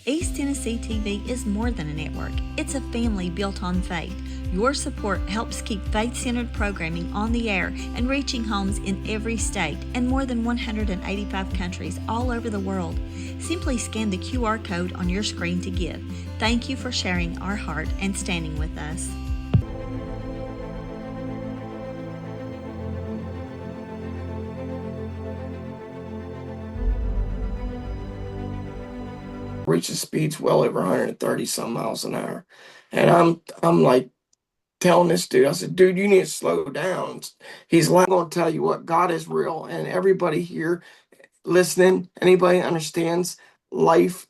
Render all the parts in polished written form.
East Tennessee TV is more than a network. It's a family built on faith. Your support helps keep faith-centered programming on the air and reaching homes in every state and more than 185 countries all over the world. Simply scan the QR code on your screen to give. Thank you for sharing our heart and standing with us. Reaching speeds well over 130 some miles an hour. And I'm like telling this dude, I said, dude, you need to slow down. He's like, I'm gonna tell you what, God is real. And everybody here listening, anybody understands life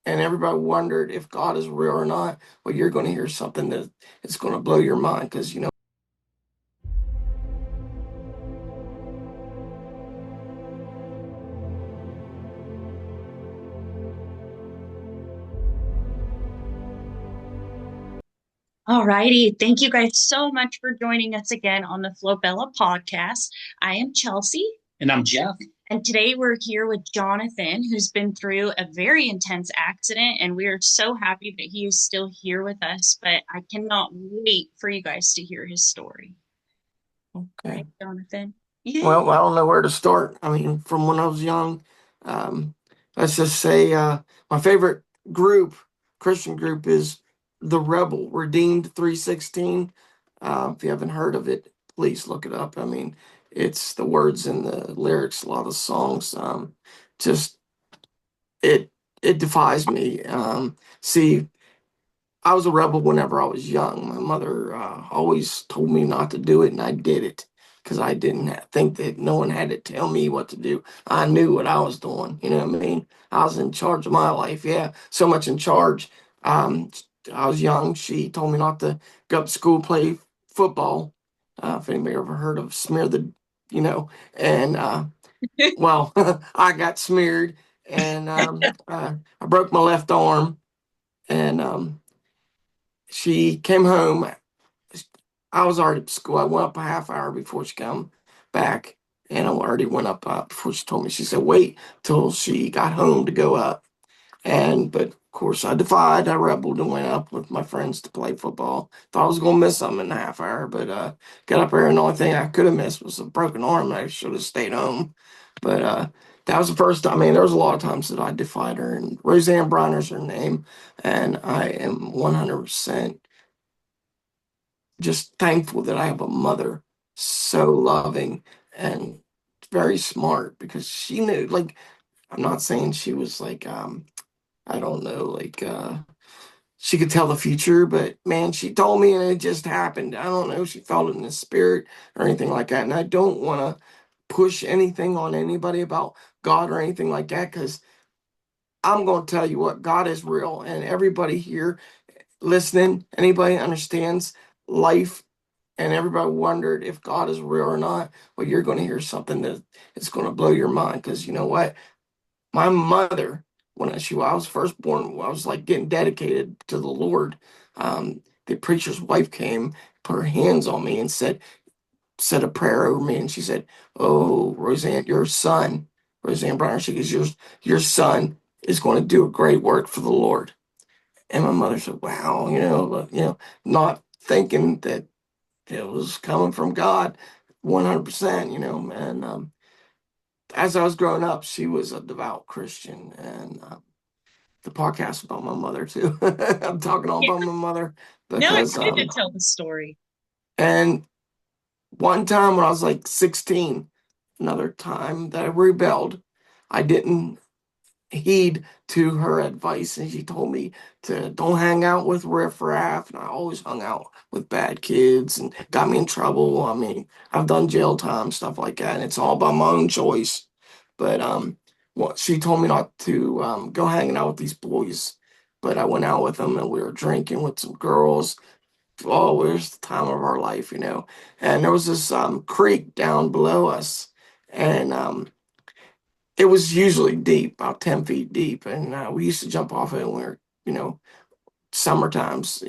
and everybody wondered if God is real or not, well, you're gonna hear something that is gonna blow your mind because you know. Alrighty. Thank you guys so much for joining us again on the Flobella podcast. I am Chelsea. And I'm Jeff. And today we're here with Jonathan, who's been through a very intense accident, and we are so happy that he is still here with us. But I cannot wait for you guys to hear his story. Okay. Right, Jonathan? Well, I don't know where to start. I mean, from when I was young, let's just say my favorite Christian group is The Rebel, Redeemed 316. If you haven't heard of it, please look it up. I mean, it's the words and the lyrics, a lot of songs. Just it defies me. See, I was a rebel whenever I was young. My mother always told me not to do it, and I did it because I didn't think that no one had to tell me what to do. I knew what I was doing. You know what I mean? I was in charge of my life. Yeah, so much in charge. Um, I was young. She told me not to go up to school, play football. If anybody ever heard of smear the, and well, I got smeared, and I broke my left arm, and she came home. I was already at school. I went up a half hour before she came back, and I already went up before she told me. She said, wait till she got home to go up. But of course, I defied. I rebelled and went up with my friends to play football. Thought I was going to miss something in a half hour, but got up there, and the only thing I could have missed was a broken arm. I should have stayed home. But that was the first time. I mean, there was a lot of times that I defied her, and Jonathon Bryner's her name, and I am 100% just thankful that I have a mother so loving and very smart because she knew, like, I'm not saying she was like, I don't know, like, she could tell the future, but man, she told me and it just happened. I don't know, she felt it in the spirit or anything like that. And I don't want to push anything on anybody about God or anything like that because I'm going to tell you what, God is real. And everybody here listening, anybody understands life and everybody wondered if God is real or not, well, you're going to hear something that is going to blow your mind. Because you know what? My mother, when I was first born, I was like getting dedicated to the Lord. The preacher's wife came, put her hands on me and said a prayer over me. And she said, oh, Roseanne, your son, Roseanne Bryner, she goes, your son is going to do a great work for the Lord. And my mother said, wow, not thinking that it was coming from God 100%, and as I was growing up, she was a devout Christian, and the podcast about my mother too. I'm talking all about my mother No, I'm because, excited to tell the story. and one time when I was like 16, another time that I rebelled, I didn't heed to her advice, and she told me to don't hang out with riffraff, and I always hung out with bad kids and got me in trouble. I mean, I've done jail time, stuff like that, and it's all by my own choice. But what she told me not to go hanging out with these boys, but I went out with them and we were drinking with some girls. Oh, it was the time of our life, and there was this creek down below us, and it was usually deep, about 10 feet deep. And we used to jump off it when we were, summer times,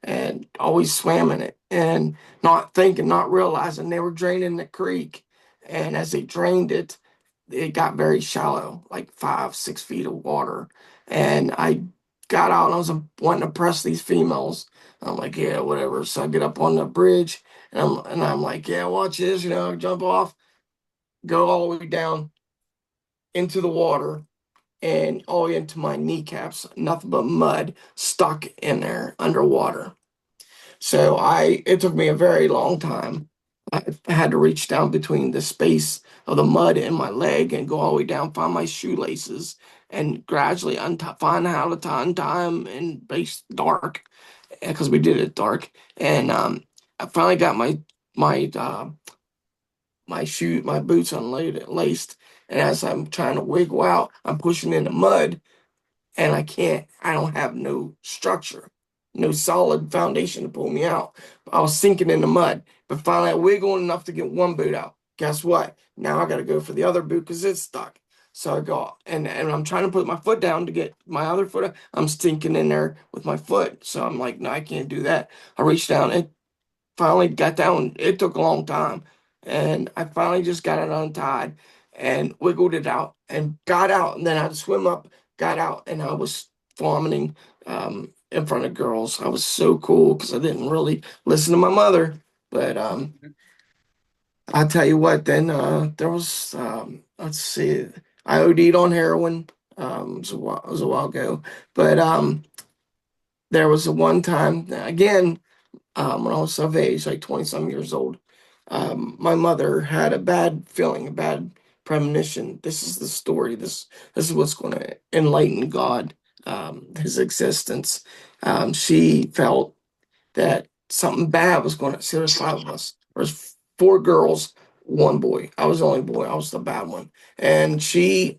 and always swam in it and not thinking, not realizing they were draining the creek. And as they drained it, it got very shallow, like 5, 6 feet of water. And I got out and I was wanting to press these females. I'm like, yeah, whatever. So I get up on the bridge and I'm like, yeah, watch this, jump off, go all the way down into the water and all the way into my kneecaps, nothing but mud stuck in there underwater. So it took me a very long time. I had to reach down between the space of the mud in my leg and go all the way down, find my shoelaces, and gradually find how to untie them in base dark, because we did it dark. And I finally got my uh, my boots laced, and as I'm trying to wiggle out, I'm pushing in the mud, and I don't have no structure, no solid foundation to pull me out. I was sinking in the mud, but finally I wiggled enough to get one boot out. Guess what? Now I got to go for the other boot because it's stuck. So I go and I'm trying to put my foot down to get my other foot out. I'm stinking in there with my foot. So I'm like, no, I can't do that. I reached down and finally got down. It took a long time. And I finally just got it untied and wiggled it out and got out. And then I had to swim up, got out, and I was vomiting in front of girls. I was so cool because I didn't really listen to my mother. But I'll tell you what, then there was, let's see, I OD'd on heroin. It was a while ago. But there was a one time, again, when I was of age, like 20 some years old, my mother had a bad feeling, a bad premonition. This is the story. This is what's going to enlighten God, his existence. She felt that something bad was going to. See, there's five of us. There's four girls, one boy. I was the only boy. I was the bad one, and she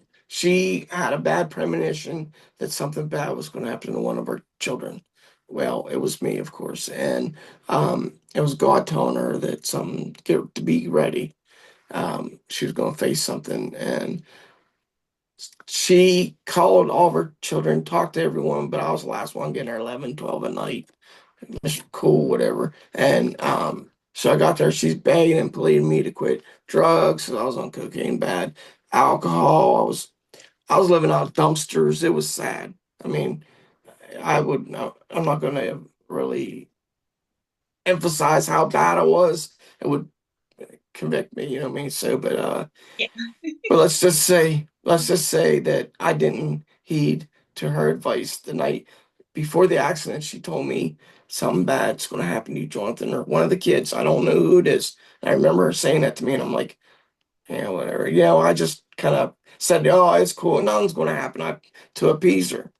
had a bad premonition that something bad was going to happen to one of her children. Well, it was me, of course, and it was God telling her that get to be ready. She was going to face something, and she called all of her children, talked to everyone, but I was the last one getting there 11, 12 at night. It's cool, whatever. And so I got there. She's begging and pleading me to quit drugs. So I was on cocaine, bad alcohol. I was living out of dumpsters. It was sad. I mean, I'm not going to really emphasize how bad I was. It would convict me, you know what I mean? So, Yeah. but let's just say that I didn't heed to her advice the night before the accident. She told me something bad's going to happen to you, Jonathan, or one of the kids. I don't know who it is. And I remember her saying that to me, and I'm like, yeah, whatever. I just kind of said, oh, it's cool. Nothing's going to happen. To appease her.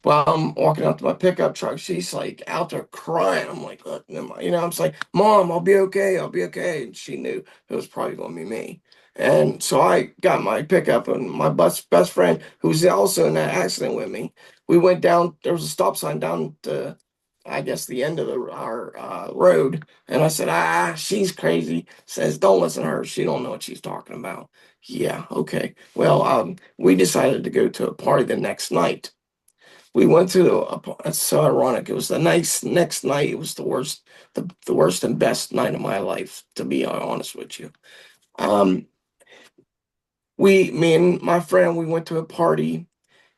Well, I'm walking up to my pickup truck. She's like out there crying. I'm like, look, I'm just like, Mom, I'll be okay. I'll be okay. And she knew it was probably going to be me. And so I got my pickup and my best friend, who's also in that accident with me. We went down. There was a stop sign down to, I guess, the end of our road. And I said, she's crazy. Says, don't listen to her. She don't know what she's talking about. Yeah, okay. Well, we decided to go to a party the next night. We went to it's so ironic. It was the next night. It was the worst and best night of my life, to be honest with you. Um, me and my friend, we went to a party.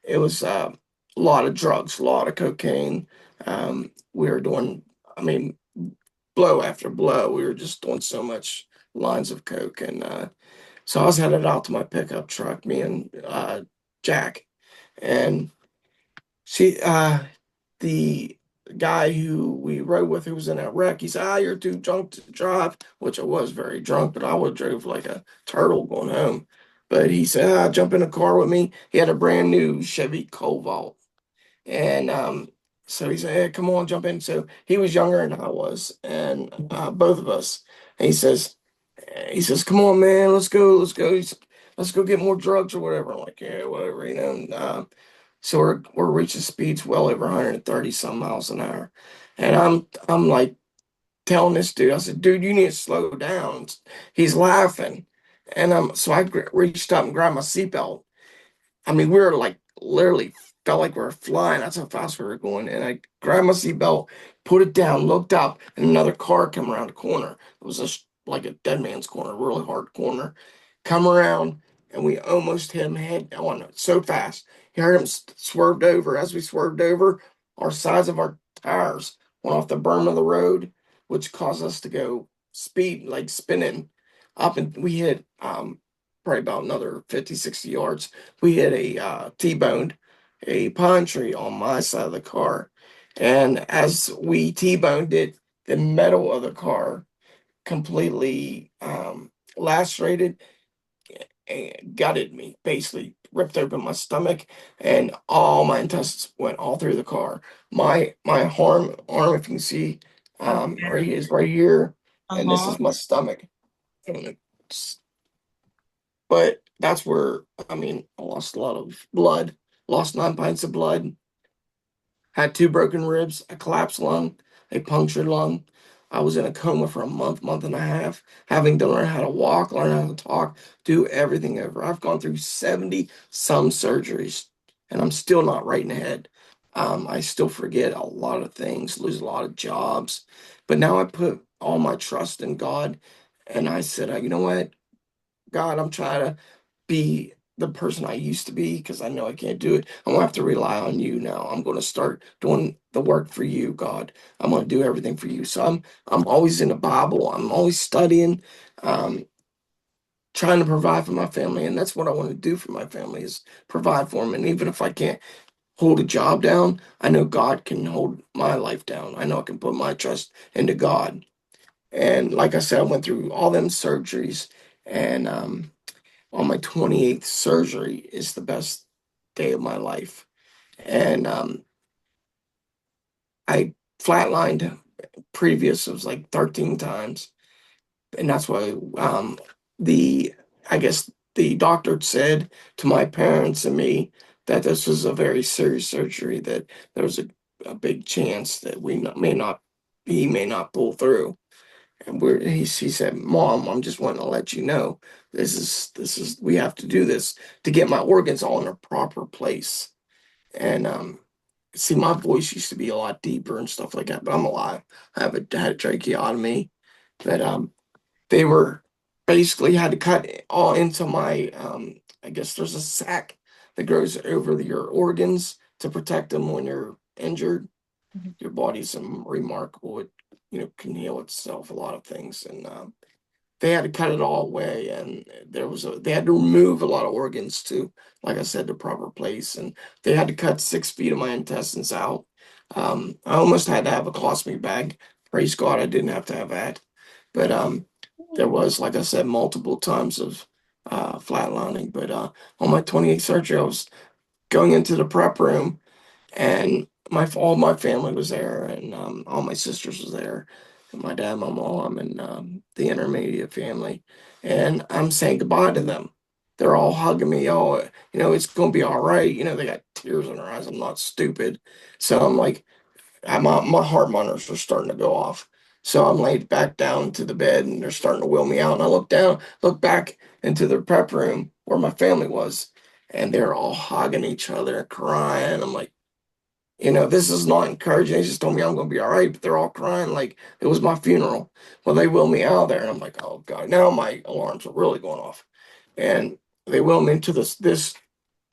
It was a lot of drugs, a lot of cocaine. We were doing, I mean, blow after blow. We were just doing so much lines of coke, and so I was headed out to my pickup truck, me and Jack, and she the guy who we rode with who was in that wreck, he said, you're too drunk to drive, which I was very drunk, but I would have drove like a turtle going home. But he said, jump in the car with me. He had a brand new Chevy Cobalt. And so he said, hey, come on, jump in. So he was younger than I was, and both of us. And he says, come on, man, let's go, let's go. Let's go get more drugs or whatever. I'm like, yeah, whatever, And, so we're reaching speeds well over 130 some miles an hour. And I'm like telling this dude, I said, dude, you need to slow down. He's laughing. And so I reached up and grabbed my seatbelt. I mean, we were like literally felt like we were flying. That's how fast we were going. And I grabbed my seatbelt, put it down, looked up, and another car came around the corner. It was just like a dead man's corner, really hard corner. Come around, and we almost hit him head on so fast. He heard him swerved over. As we swerved over, our sides of our tires went off the berm of the road, which caused us to go speed, like spinning up, and we hit probably about another 50, 60 yards. We hit a T-boned a pine tree on my side of the car. And as we T-boned it, the metal of the car completely lacerated and gutted me, basically ripped open my stomach, and all my intestines went all through the car. My arm, if you can see, Oh, right is right here, and this uh-huh. is my stomach. And but that's where, I mean, I lost a lot of blood, lost 9 pints of blood, had 2 broken ribs, a collapsed lung, a punctured lung. I was in a coma for a month, month and a half, having to learn how to walk, learn how to talk, do everything over. I've gone through 70 some surgeries, and I'm still not right in the head. I still forget a lot of things, lose a lot of jobs. But now I put all my trust in God, and I said, you know what, God, I'm trying to be the person I used to be because I know I can't do it. I'm gonna have to rely on you now. I'm gonna start doing the work for you, God. I'm gonna do everything for you. So I'm always in the Bible. I'm always studying, um, trying to provide for my family, and that's what I want to do for my family is provide for them. And even if I can't hold a job down, I know God can hold my life down. I know I can put my trust into God. And like I said, I went through all them surgeries, and on my 28th surgery is the best day of my life. And I flatlined previous, it was like 13 times. And that's why the, I guess the doctor said to my parents and me that this was a very serious surgery, that there was a big chance that he may not pull through. And he said, Mom, I'm just wanting to let you know this is we have to do this to get my organs all in a proper place. And see, my voice used to be a lot deeper and stuff like that, but I'm alive. I had a tracheotomy, but they were basically had to cut it all into my I guess there's a sac that grows over your organs to protect them when you're injured. Mhm. Your body's remarkable. It can heal itself a lot of things, and they had to cut it all away, and they had to remove a lot of organs to, like I said, the proper place, and they had to cut 6 feet of my intestines out. I almost had to have a colostomy bag. Praise God, I didn't have to have that, but there was, like I said, multiple times of flatlining. But on my 28th surgery, I was going into the prep room, and all my family was there, and all my sisters was there, and my dad, my mom, and the intermediate family, and I'm saying goodbye to them. They're all hugging me. Oh, it's gonna be all right. They got tears in their eyes. I'm not stupid, so I'm like, my heart monitors are starting to go off. So I'm laid back down to the bed, and they're starting to wheel me out. And I look back into the prep room where my family was, and they're all hugging each other, crying. I'm like, this is not encouraging. They just told me I'm going to be all right, but they're all crying like it was my funeral. Well, they wheeled me out of there, and I'm like, oh God, now my alarms are really going off. And they wheeled me into this.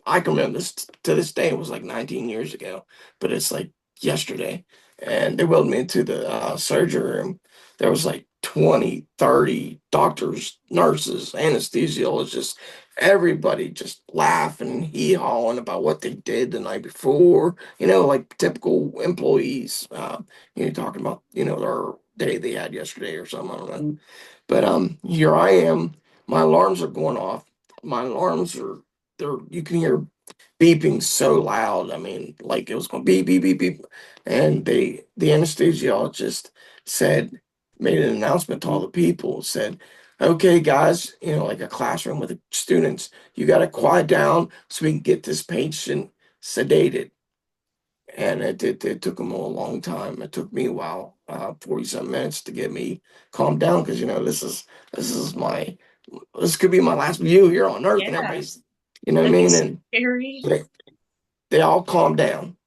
I can remember this to this day. It was like 19 years ago, but it's like yesterday. And they wheeled me into the surgery room. There was like 20, 30 doctors, nurses, anesthesiologists, everybody just laughing and hee-hawing about what they did the night before, like typical employees, talking about, their day they had yesterday or something, I don't know. But here I am, my alarms are going off. My alarms are you can hear beeping so loud. I mean, like it was going beep, beep, beep, beep. And the anesthesiologist made an announcement to all the people, said, okay, guys, like a classroom with the students, you got to quiet down so we can get this patient sedated. And it took them a long time. It took me a while, 40 some minutes to get me calmed down because, this could be my last view here on earth, and Yeah, everybody's, you know what I that'd be mean? And scary. they, they all calmed down.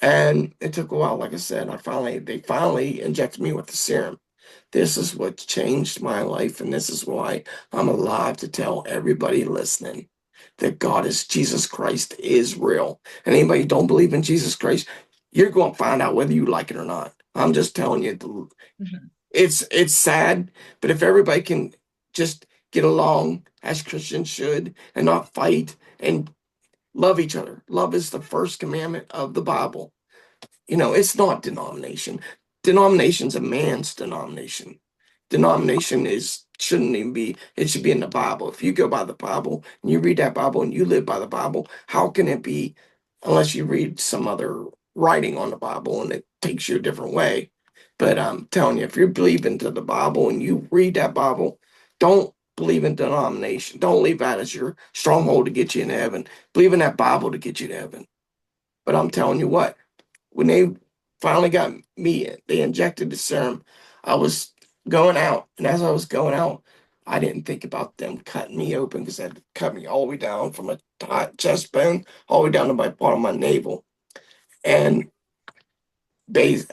And it took a while, like I said. They finally injected me with the serum. This is what changed my life, and this is why I'm alive to tell everybody listening that Jesus Christ is real. And anybody who don't believe in Jesus Christ, you're going to find out whether you like it or not. I'm just telling you, Mhm. it's sad, but if everybody can just get along as Christians should and not fight and love each other. Love is the first commandment of the Bible. It's not denomination. Denomination's a man's denomination. Denomination shouldn't even be, it should be in the Bible. If you go by the Bible and you read that Bible and you live by the Bible, how can it be unless you read some other writing on the Bible and it takes you a different way? But I'm telling you, if you believe into the Bible and you read that Bible, don't believe in denomination. Don't leave that as your stronghold to get you into heaven. Believe in that Bible to get you to heaven. But I'm telling you what, when they finally got me, they injected the serum. I was going out, and as I was going out, I didn't think about them cutting me open because they had to cut me all the way down from a chest bone all the way down to my bottom of my navel. And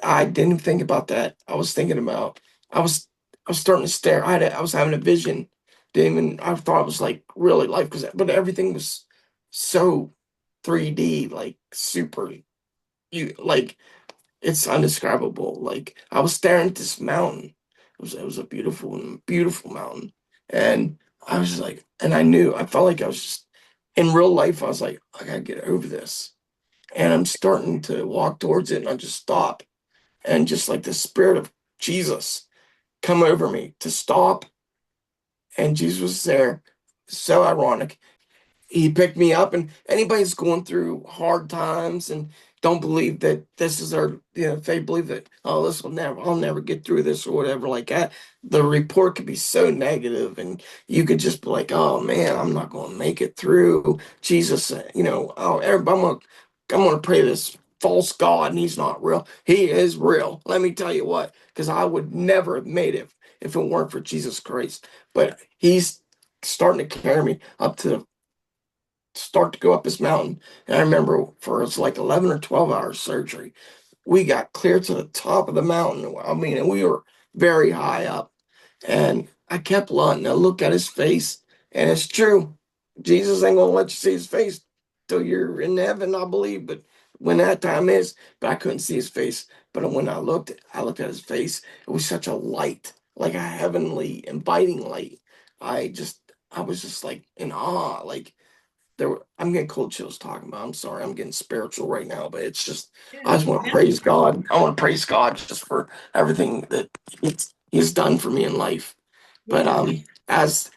I didn't think about that. I was thinking about, I was, I was starting to stare. I was having a vision. Didn't even, I thought it was like really life, but everything was so 3D, like super, like it's indescribable. Like I was staring at this mountain. It was a beautiful, beautiful mountain. And I was just like, and I felt like I was just in real life, I was like, I gotta get over this. And I'm starting to walk towards it and I just stop. And just like the spirit of Jesus come over me to stop. And Jesus was there. So ironic. He picked me up, and anybody's going through hard times and don't believe that this is if they believe that, oh, I'll never get through this or whatever like that, the report could be so negative and you could just be like, oh man, I'm not going to make it through. Jesus, oh, everybody, I'm gonna pray this false God and he's not real. He is real. Let me tell you what, because I would never have made it if it weren't for Jesus Christ. But he's starting to carry me up to start to go up this mountain. And I remember for it's like 11 or 12 hour surgery, we got clear to the top of the mountain. I mean, and we were very high up. And I kept looking. I look at his face, and it's true. Jesus ain't gonna let you see his face till you're in heaven, I believe. But when that time is, but I couldn't see his face. But when I looked at his face. It was such a light, like a heavenly, inviting light. I was just like in awe, like I'm getting cold chills talking about. I'm sorry, I'm getting spiritual right now, but it's just I just want to praise God. I want to praise God just for everything that He's done for me in life. But as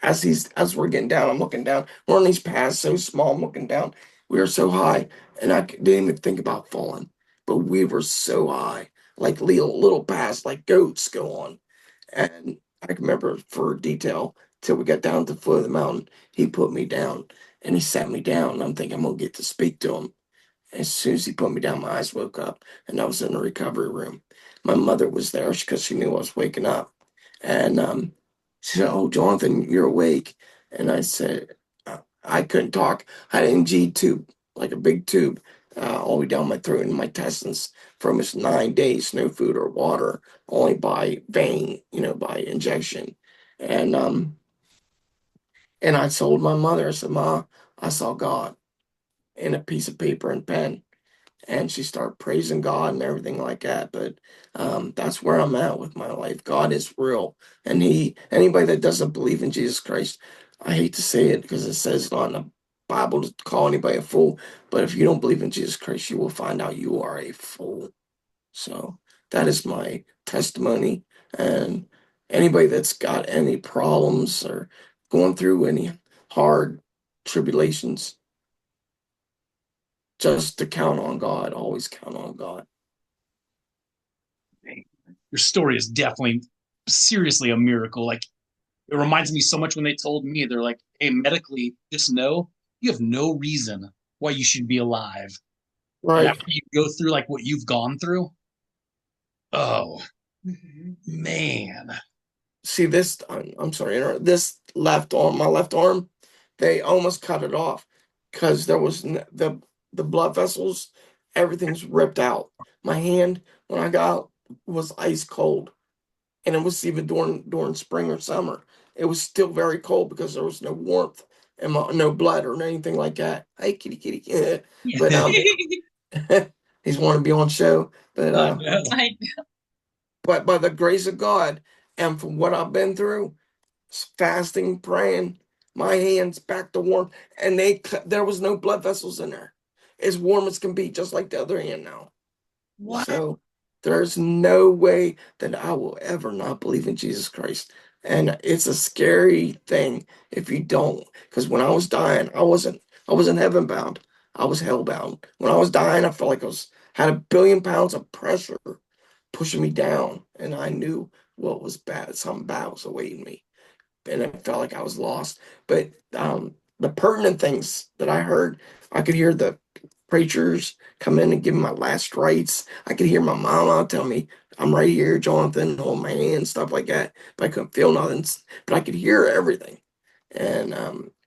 we're getting down, I'm looking down. We're on these paths so small. I'm looking down. We were so high, and I didn't even think about falling. But we were so high, like little paths, like goats go on. And I can remember for detail till we got down to the foot of the mountain, he put me down and he sat me down. And I'm thinking I'm gonna get to speak to him. As soon as he put me down, my eyes woke up and I was in the recovery room. My mother was there because she knew I was waking up. And she said, "Oh, Jonathan, you're awake." And I said, I couldn't talk. I had an NG tube, like a big tube, all the way down my throat and my intestines for almost 9 days, no food or water, only by vein, by injection. And and I told my mother, I said, "Ma, I saw God in a piece of paper and pen." And she started praising God and everything like that. But that's where I'm at with my life. God is real, and anybody that doesn't believe in Jesus Christ, I hate to say it because it says not in the Bible to call anybody a fool. But if you don't believe in Jesus Christ, you will find out you are a fool. So that is my testimony. And anybody that's got any problems or going through any hard tribulations, just to count on God, always count on God. Your story is definitely seriously a miracle. Like it reminds me so much when they told me, they're like, hey, medically, just know you have no reason why you should be alive. And Right. after you go through like what you've gone through, oh man. See this, I'm sorry, this my left arm, they almost cut it off because there was the blood vessels, everything's ripped out. My hand, when I got out, was ice cold. and it was even during spring or summer. It was still very cold because there was no warmth and no blood or anything like that. Hey, kitty, kitty, yeah. But he's wanting to be on show. But I know. but by the grace of God and from what I've been through, fasting, praying, my hands back to warm, and there was no blood vessels in there, as warm as can be, just like the other hand now. What? So there's no way that I will ever not believe in Jesus Christ. And it's a scary thing if you don't. Because when I was dying, I wasn't heaven bound. I was hell bound. When I was dying, I felt like had 1 billion pounds of pressure pushing me down. And I knew what was bad. Something bad was awaiting me. And it felt like I was lost. But the pertinent things that I heard, I could hear the preachers come in and give me my last rites. I could hear my mama tell me, "I'm right here, Jonathan, hold my hand," stuff like that. But I couldn't feel nothing. But I could hear everything. And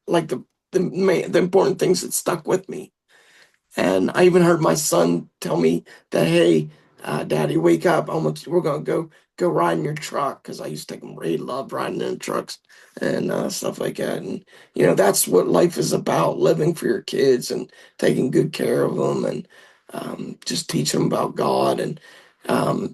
like the important things that stuck with me. And I even heard my son tell me that, "Hey, Daddy, wake up! We're gonna go ride in your truck," because I used to take him. He loved riding in trucks and stuff like that. And that's what life is about: living for your kids and taking good care of them, and just teach them about God, and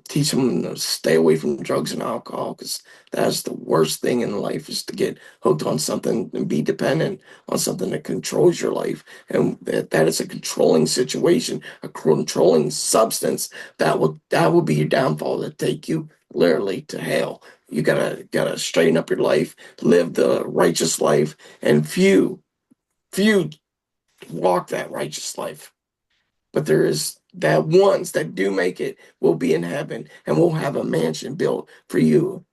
teach them to stay away from drugs and alcohol, because that's the worst thing in life, is to get hooked on something and be dependent on something that controls your life, and that is a controlling situation, a controlling substance that will be your downfall, that take you literally to hell. You gotta straighten up your life, live the righteous life, and few walk that righteous life. But there is that ones that do make it will be in heaven, and will have a mansion built for you.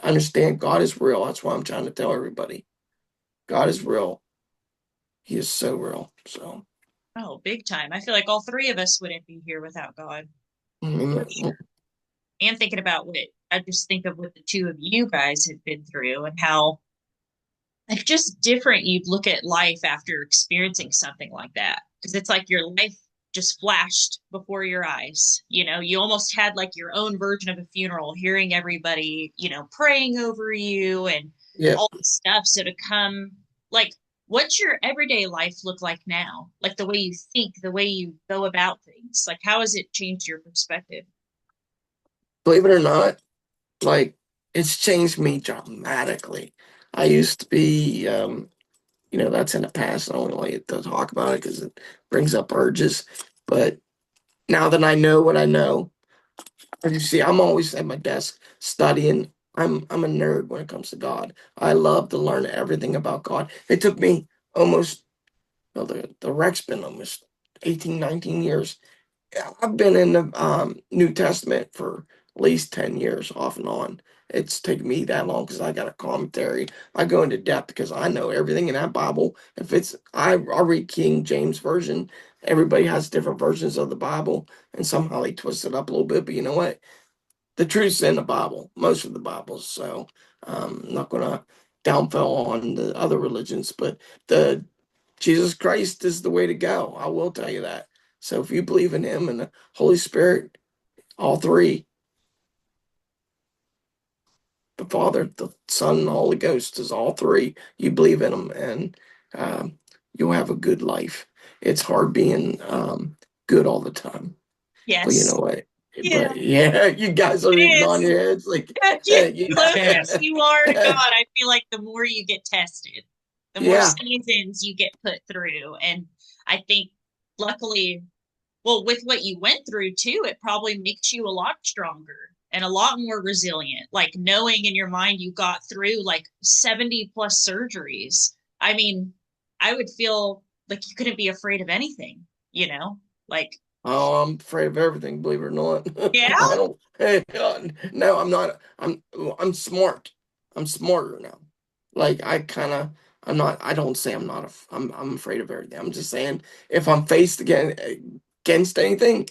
Understand, God is real. That's why I'm trying to tell everybody. God is real. He is so real. So Oh, big time. I feel like all three of us wouldn't be here without God. For mm, sure. And thinking about I just think of what the two of you guys have been through, and how like just different you'd look at life after experiencing something like that. Because it's like your life just flashed before your eyes. You almost had like your own version of a funeral, hearing everybody, praying over you and yeah. all this stuff. So to come, like, what's your everyday life look like now? Like the way you think, the way you go about things. Like, how has it changed your perspective? Believe it or not, like, it's changed me dramatically. I used to be, that's in the past. I don't like to talk about it because it brings up urges. But now that I know what I know, as you see, I'm always at my desk studying. I'm a nerd when it comes to God. I love to learn everything about God. It took me almost, well, the rec's been almost 18, 19 years. I've been in the New Testament for at least 10 years off and on. It's taken me that long because I got a commentary. I go into depth because I know everything in that Bible. I read King James Version. Everybody has different versions of the Bible, and somehow they twist it up a little bit. But you know what? The truth's in the Bible, most of the Bibles. So I'm not going to downfall on the other religions, but the Jesus Christ is the way to go. I will tell you that. So if you believe in him and the Holy Spirit, all three, the Father, the Son, and the Holy Ghost, is all three. You believe in them, and um, you'll have a good life. It's hard being good all the time, but you know Yes. what? Yeah, But yeah, you guys are it nodding is. your heads like, Yeah, yeah, closest you are to God, I feel like the more you get tested, the more yeah. seasons you get put through. And I think, luckily, well, with what you went through too, it probably makes you a lot stronger and a lot more resilient. Like knowing in your mind you got through like 70 plus surgeries. I mean, I would feel like you couldn't be afraid of anything, you know? Like, Oh, I'm afraid of everything, believe it or not. yeah, I don't. Hey, no, I'm not. I'm smart. I'm smarter now. Like I'm not. I don't say I'm not. I'm afraid of everything. I'm just saying if I'm faced against anything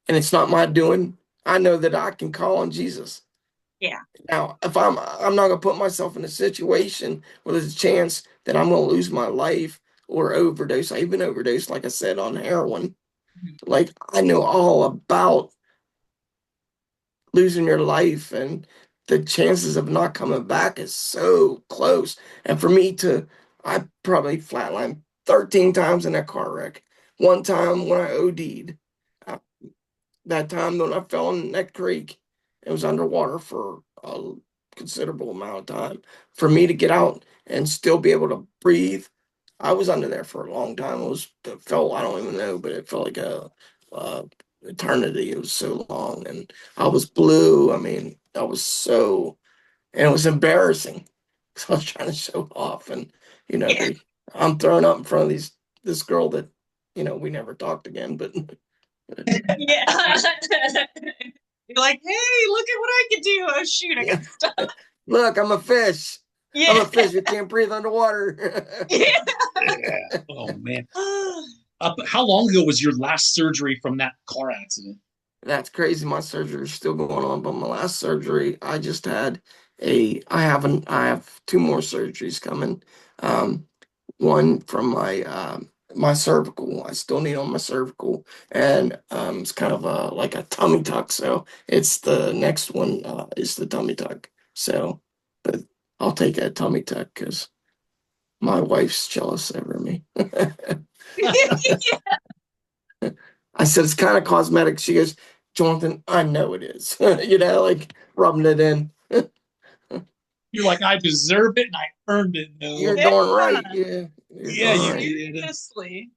and it's not my doing, I know that I can call on Jesus. yeah. Now, if I'm not gonna put myself in a situation where there's a chance that I'm gonna lose my life or overdose. I even overdosed, like I said, on heroin. Like I know all about losing your life and the chances of not coming back is so close. And for me to, I probably flatlined 13 times in that car wreck. One time when I OD'd, uh, that time when I fell in that creek, it was underwater for a considerable amount of time. For me to get out and still be able to breathe, I was under there for a long time. It felt, I don't even know, but it felt like a eternity. It was so long, and I was blue. I mean, I was so, and it was embarrassing because I was trying to show off, and Yeah. I'm throwing up in front of this girl that we never talked again, but Yeah. You're like, hey, look at what I can do. Oh shoot, I yeah. got stuck. Look, I'm a fish. I'm Yeah. a fish that can't breathe underwater. Yeah. Yeah. Oh man. How long ago was your last surgery from that car accident? That's crazy. My surgery is still going on, but my last surgery, I just had I have two more surgeries coming. Um, One from my cervical. I still need on my cervical, and it's kind of like a tummy tuck. So it's the next one is the tummy tuck. So, but I'll take a tummy tuck because my wife's jealous over me. I said it's kind of cosmetic. She goes, Jonathan, I know it is. Like rubbing it in. You're like, I deserve it and I earned it though. You're Yeah. darn right. Yeah, you're Yeah, darn you right. did. Seriously.